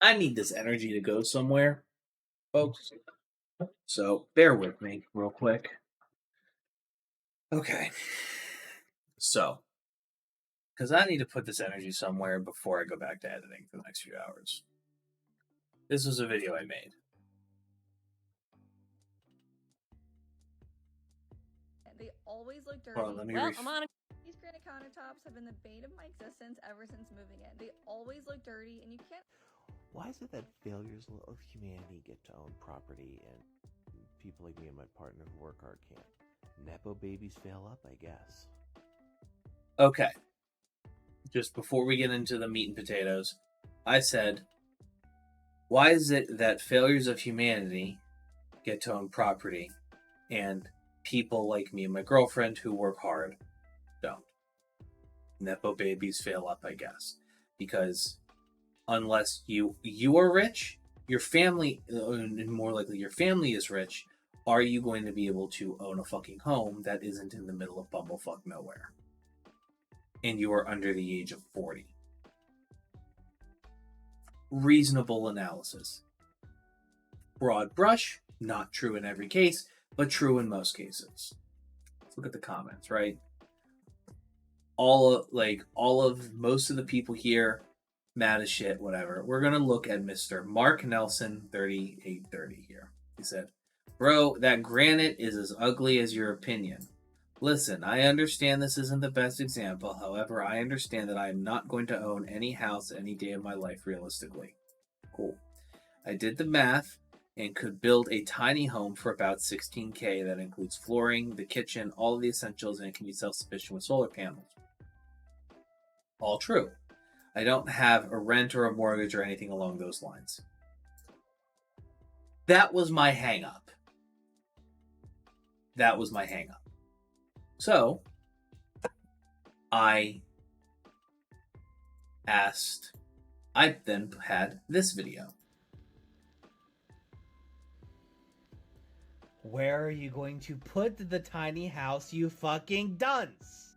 I need this energy to go somewhere, folks. So bear with me real quick. Okay. So, because I need to put this energy somewhere before I go back to editing for the next few hours. This was a video I made. They always look dirty. Hold on, let me I'm on. These granite countertops have been the bane of my existence ever since moving in. They always look dirty, and you can't. Why is it that failures of humanity get to own property and people like me and my partner who work hard can't? Nepo babies fail up, I guess. Okay. Just before we get into the meat and potatoes, I said, why is it that failures of humanity get to own property and people like me and my girlfriend who work hard don't? Nepo babies fail up, I guess. Because unless you are rich, your family, and more likely your family is rich, are you going to be able to own a fucking home that isn't in the middle of bumblefuck nowhere? And you are under the age of 40. Reasonable analysis. Broad brush, not true in every case, but true in most cases. Let's look at the comments, right? Most of the people here, mad as shit, whatever. We're gonna look at Mr. Mark Nelson 3830 here. He said, "Bro, that granite is as ugly as your opinion. Listen, I understand this isn't the best example. However, I understand that I am not going to own any house any day of my life realistically. Cool. I did the math and could build a tiny home for about $16K that includes flooring, the kitchen, all of the essentials, and it can be self-sufficient with solar panels. All true. I don't have a rent or a mortgage or anything along those lines." That was my hang-up. So, I then had this video. Where are you going to put the tiny house, you fucking dunce?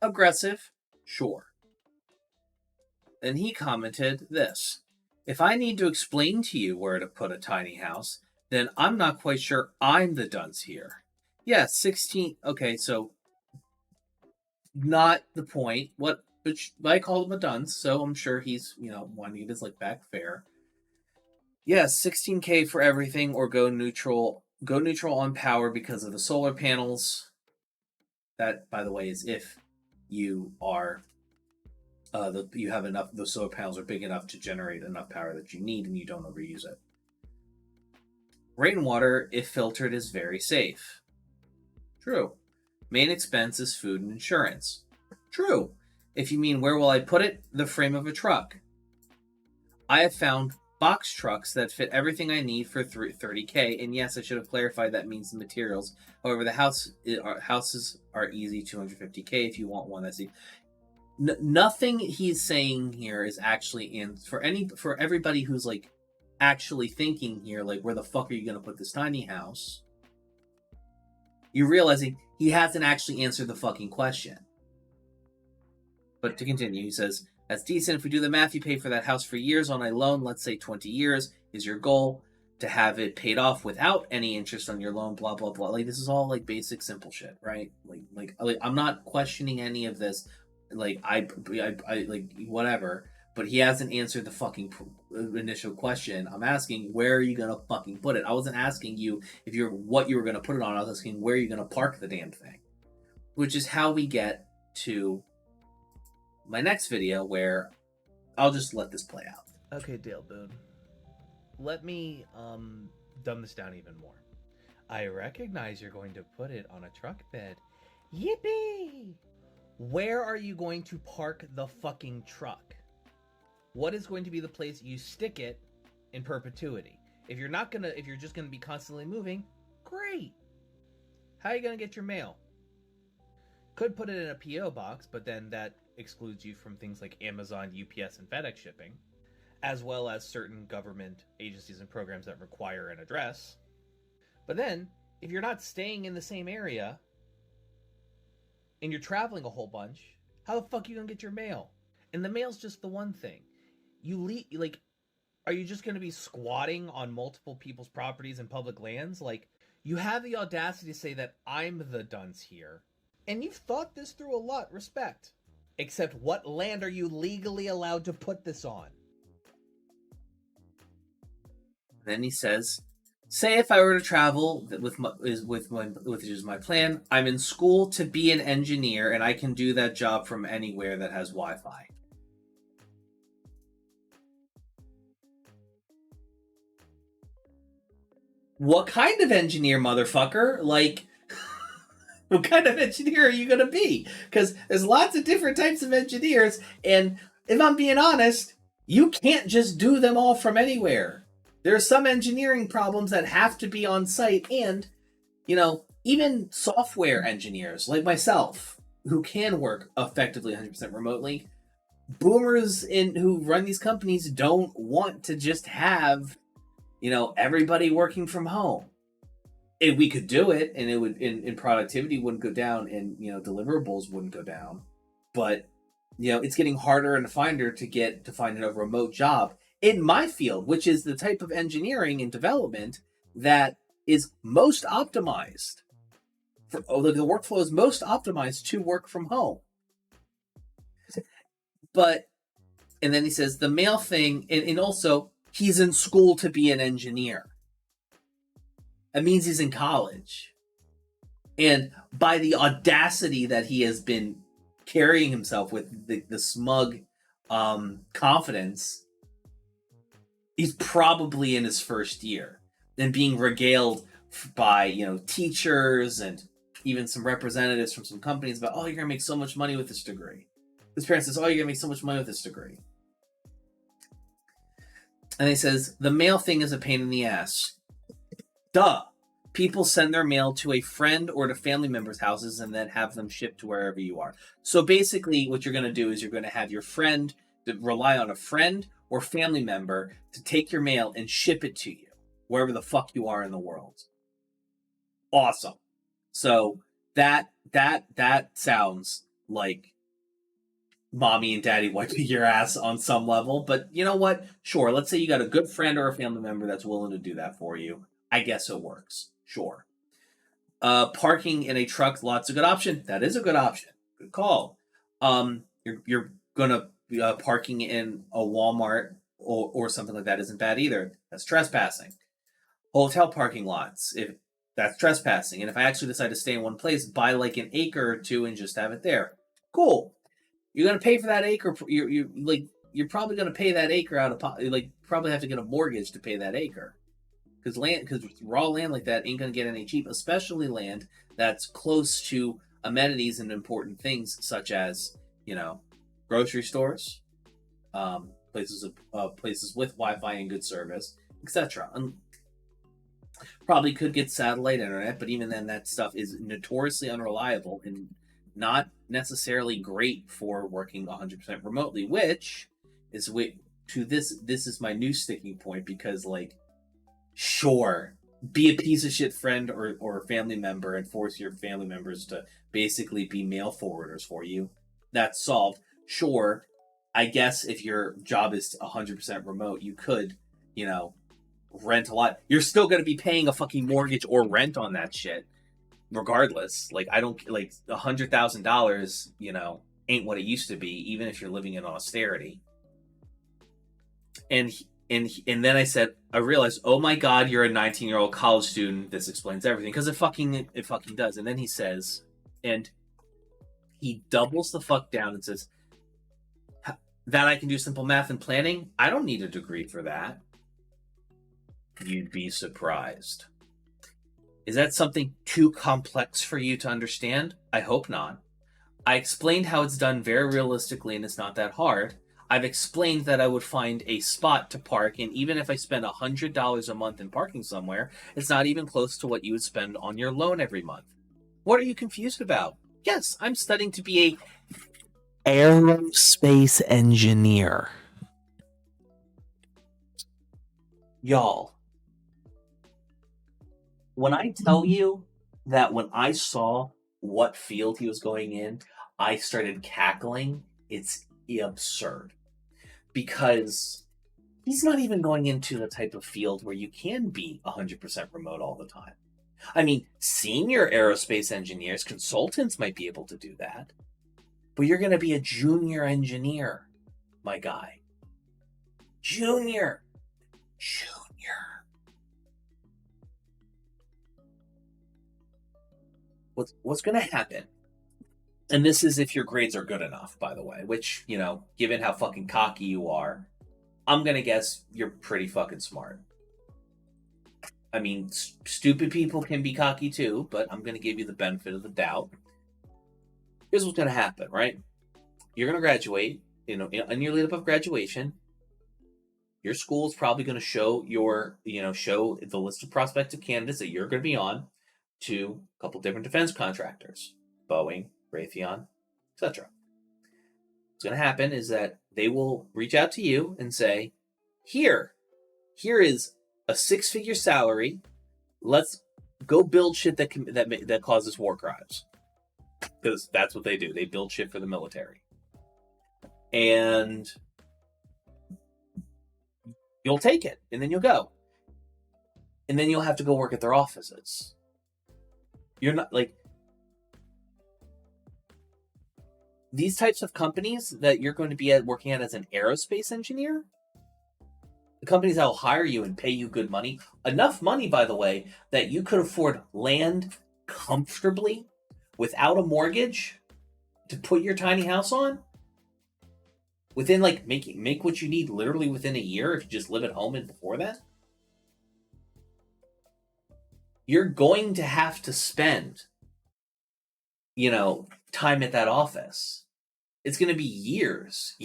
Aggressive? Sure. Then he commented this. If I need to explain to you where to put a tiny house, then I'm not quite sure I'm the dunce here. Yeah, 16. Okay, so not the point. But I called him a dunce, so I'm sure he's, wanting to get his lick back. Fair. Yeah, 16K for everything, or go neutral. Go neutral on power because of the solar panels. That, by the way, is if you are you have enough. The solar panels are big enough to generate enough power that you need, and you don't overuse it. Rainwater, if filtered, is very safe. True. Main expense is food and insurance. True. If you mean where will I put it, the frame of a truck. I have found box trucks that fit everything I need for $30K, and yes, I should have clarified that means the materials. However, the houses are easy, $250K if you want one that's nothing he's saying here is actually in for everybody who's like actually thinking here, like, where the fuck are you going to put this tiny house? You're realizing he hasn't actually answered the fucking question. But to continue, he says, that's decent. If we do the math, you pay for that house for years on a loan. Let's say 20 years is your goal, to have it paid off without any interest on your loan, blah, blah, blah. Like, this is all like basic, simple shit, right? Like I'm not questioning any of this. Like, I like, whatever. But he hasn't answered the fucking initial question. I'm asking, where are you gonna fucking put it? I wasn't asking you what you were gonna put it on. I was asking, where are you gonna park the damn thing? Which is how we get to my next video, where I'll just let this play out. Okay, Dale Boone. Let me dumb this down even more. I recognize you're going to put it on a truck bed. Yippee! Where are you going to park the fucking truck? What is going to be the place you stick it in perpetuity? If you're just gonna be constantly moving, great. How are you gonna get your mail? Could put it in a PO box, but then that excludes you from things like Amazon, UPS, and FedEx shipping, as well as certain government agencies and programs that require an address. But then, if you're not staying in the same area, and you're traveling a whole bunch, how the fuck are you gonna get your mail? And the mail's just the one thing. like, are you just going to be squatting on multiple people's properties and public lands? Like, you have the audacity to say that I'm the dunce here. And you've thought this through a lot, respect. Except what land are you legally allowed to put this on? Then he says, say if I were to travel which is my plan, I'm in school to be an engineer and I can do that job from anywhere that has Wi-Fi. What kind of engineer, motherfucker? Like, what kind of engineer are you going to be? Because there's lots of different types of engineers, and if I'm being honest, you can't just do them all from anywhere. There are some engineering problems that have to be on site, and, you know, even software engineers like myself, who can work effectively 100% remotely, boomers who run these companies don't want to just have, you know, everybody working from home. If we could do it, and it would, in productivity wouldn't go down, and, you know, deliverables wouldn't go down. But, you know, it's getting harder and harder to find a remote job in my field, which is the type of engineering and development that is most optimized for the workflow is most optimized to work from home. But, and then he says the male thing, and also he's in school to be an engineer. That means he's in college. And by the audacity that he has been carrying himself with, the smug confidence, he's probably in his first year and being regaled by, you know, teachers and even some representatives from some companies about, oh, you're going to make so much money with this degree. His parents says, oh, you're going to make so much money with this degree. And he says, the mail thing is a pain in the ass. Duh. People send their mail to a friend or to family members' houses and then have them shipped to wherever you are. So basically what you're going to do is you're going to have your friend rely on a friend or family member to take your mail and ship it to you wherever the fuck you are in the world. Awesome. So that sounds like mommy and daddy wiping your ass on some level. But you know what? Sure, let's say you got a good friend or a family member that's willing to do that for you. I guess it works. Sure. Parking in a truck lot's a good option. That is a good option. Good call. You're gonna be parking in a Walmart or something like that isn't bad either. That's trespassing. Hotel parking lots, if that's trespassing. And if I actually decide to stay in one place, buy like an acre or two and just have it there. Cool. You're gonna pay for that acre. You're probably gonna pay that acre out of probably have to get a mortgage to pay that acre. Because raw land like that ain't going to get any cheap, especially land that's close to amenities and important things such as, you know, grocery stores, places with Wi-Fi and good service, etc. Probably could get satellite internet, but even then, that stuff is notoriously unreliable and not necessarily great for working 100% remotely. Which is this is my new sticking point because, like, sure, be a piece of shit friend or family member and force your family members to basically be mail forwarders for you. That's solved. Sure, I guess if your job is 100% remote, you could, you know, rent a lot. You're still going to be paying a fucking mortgage or rent on that shit, regardless. Like, I don't, like, $100,000, you know, ain't what it used to be, even if you're living in austerity. And then I realized, oh my god, you're a 19-year-old college student. This explains everything, because it fucking does. And then he says, and he doubles the fuck down and says, that I can do simple math and planning? I don't need a degree for that. You'd be surprised. Is that something too complex for you to understand? I hope not. I explained how it's done very realistically and it's not that hard. I've explained that I would find a spot to park, and even if I spend $100 a month in parking somewhere, it's not even close to what you would spend on your loan every month. What are you confused about? Yes, I'm studying to be a aerospace engineer. Y'all, when I tell you that when I saw what field he was going in, I started cackling. It's absurd. because he's not even going into the type of field where you can be 100% remote all the time. I mean, senior aerospace engineers, consultants might be able to do that, but you're going to be a junior engineer, my guy. Junior. What's going to happen, and this is if your grades are good enough, by the way, which, you know, given how fucking cocky you are, I'm going to guess you're pretty fucking smart. I mean, stupid people can be cocky too, but I'm going to give you the benefit of the doubt. Here's what's going to happen, right? You're going to graduate, you know, in your lead up of graduation. Your school is probably going to show show the list of prospective candidates that you're going to be on to a couple different defense contractors, Boeing, Raytheon, etc. What's going to happen is that they will reach out to you and say, here is a 6-figure salary. Let's go build shit that causes war crimes, because that's what they do. They build shit for the military, and you'll take it, and then you'll go, and then you'll have to go work at their offices. You're not like these types of companies that you're going to be working at as an aerospace engineer. The companies that will hire you and pay you good money, enough money, by the way, that you could afford land comfortably without a mortgage to put your tiny house on. Within, like, make what you need literally within a year if you just live at home and before that. You're going to have to spend, you know, time at that office. It's going to be years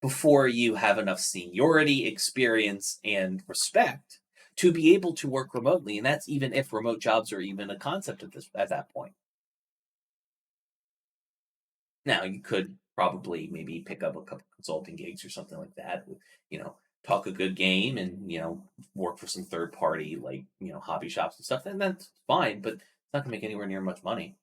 before you have enough seniority, experience, and respect to be able to work remotely. And that's even if remote jobs are even a concept at that point. Now, you could probably maybe pick up a couple consulting gigs or something like that, you know, talk a good game and, you know, work for some third party, like, you know, hobby shops and stuff. And that's fine, but it's not going to make anywhere near much money.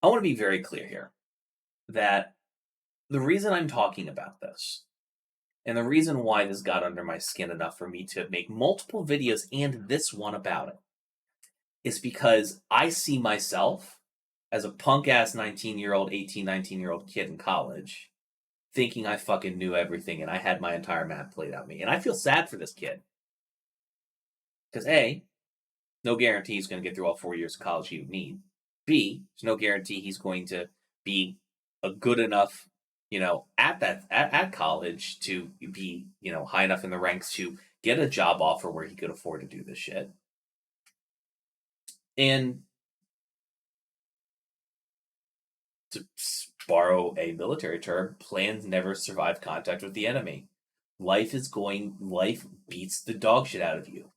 I want to be very clear here that the reason I'm talking about this, and the reason why this got under my skin enough for me to make multiple videos and this one about it, is because I see myself as a punk-ass 19-year-old kid in college thinking I fucking knew everything and I had my entire map played out me. And I feel sad for this kid. Because A, no guarantee he's going to get through all 4 years of college he would need. B, there's no guarantee he's going to be a good enough, you know, at college to be, you know, high enough in the ranks to get a job offer where he could afford to do this shit. And to borrow a military term, plans never survive contact with the enemy. Life beats the dog shit out of you.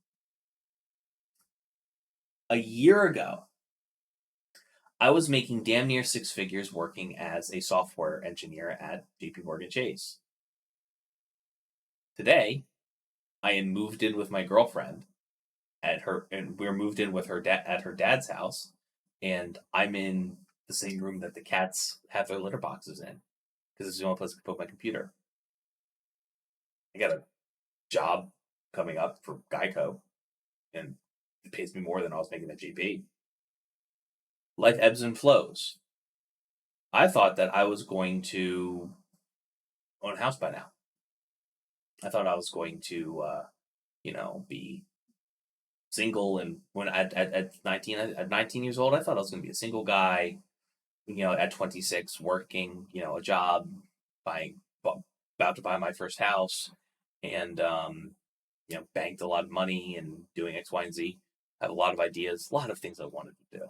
A year ago, I was making damn near 6 figures working as a software engineer at JP Morgan Chase. Today, I am moved in with my girlfriend and we're moved in with her at her dad's house, and I'm in the same room that the cats have their litter boxes in, because it's the only place I can put my computer. I got a job coming up for Geico, and it pays me more than I was making at GP. Life ebbs and flows. I thought that I was going to own a house by now. I thought I was going to, be single. And when at 19 years old, I thought I was going to be a single guy. You know, at 26, working, you know, a job, about to buy my first house, and banked a lot of money and doing X, Y, and Z. I have a lot of ideas, a lot of things I wanted to do.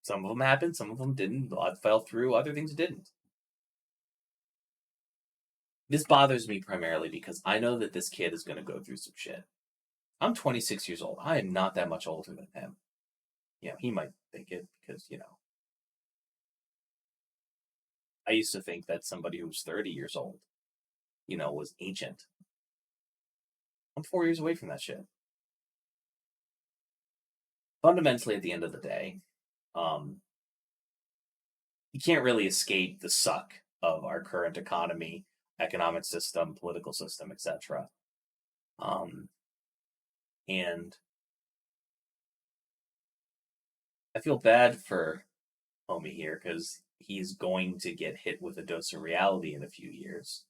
Some of them happened, some of them didn't. A lot fell through, other things didn't. This bothers me primarily because I know that this kid is going to go through some shit. I'm 26 years old. I am not that much older than him. You know, he might think it because, you know, I used to think that somebody who was 30 years old, you know, was ancient. I'm 4 years away from that shit. fundamentally, at the end of the day, you can't really escape the suck of our current economy, economic system, political system, etc. And I feel bad for homie here because he's going to get hit with a dose of reality in a few years.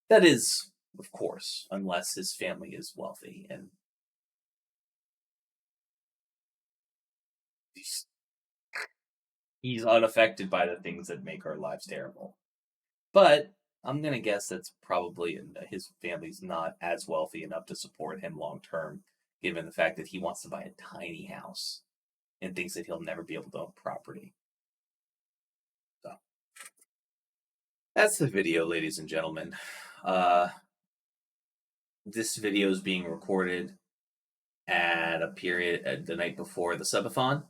That is, of course, unless his family is wealthy and he's unaffected by the things that make our lives terrible. But I'm going to guess that's probably his family's not as wealthy enough to support him long term, given the fact that he wants to buy a tiny house and thinks that he'll never be able to own property. So that's the video, ladies and gentlemen. This video is being recorded at a period at the night before the subathon.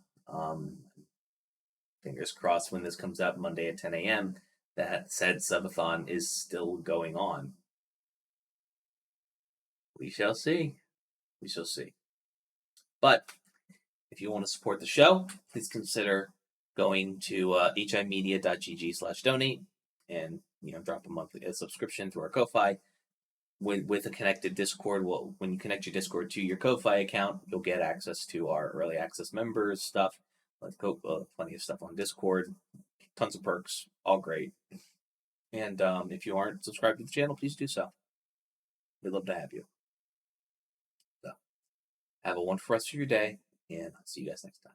Fingers crossed when this comes out Monday at 10 a.m. that said subathon is still going on. We shall see. We shall see. But if you want to support the show, please consider going to HIMedia.gg/donate and drop a subscription through our Ko-Fi. With a connected Discord, when you connect your Discord to your Ko-Fi account, you'll get access to our early access members stuff, like plenty of stuff on Discord, tons of perks, all great. And if you aren't subscribed to the channel, please do so. We'd love to have you. So, have a wonderful rest of your day, and I'll see you guys next time.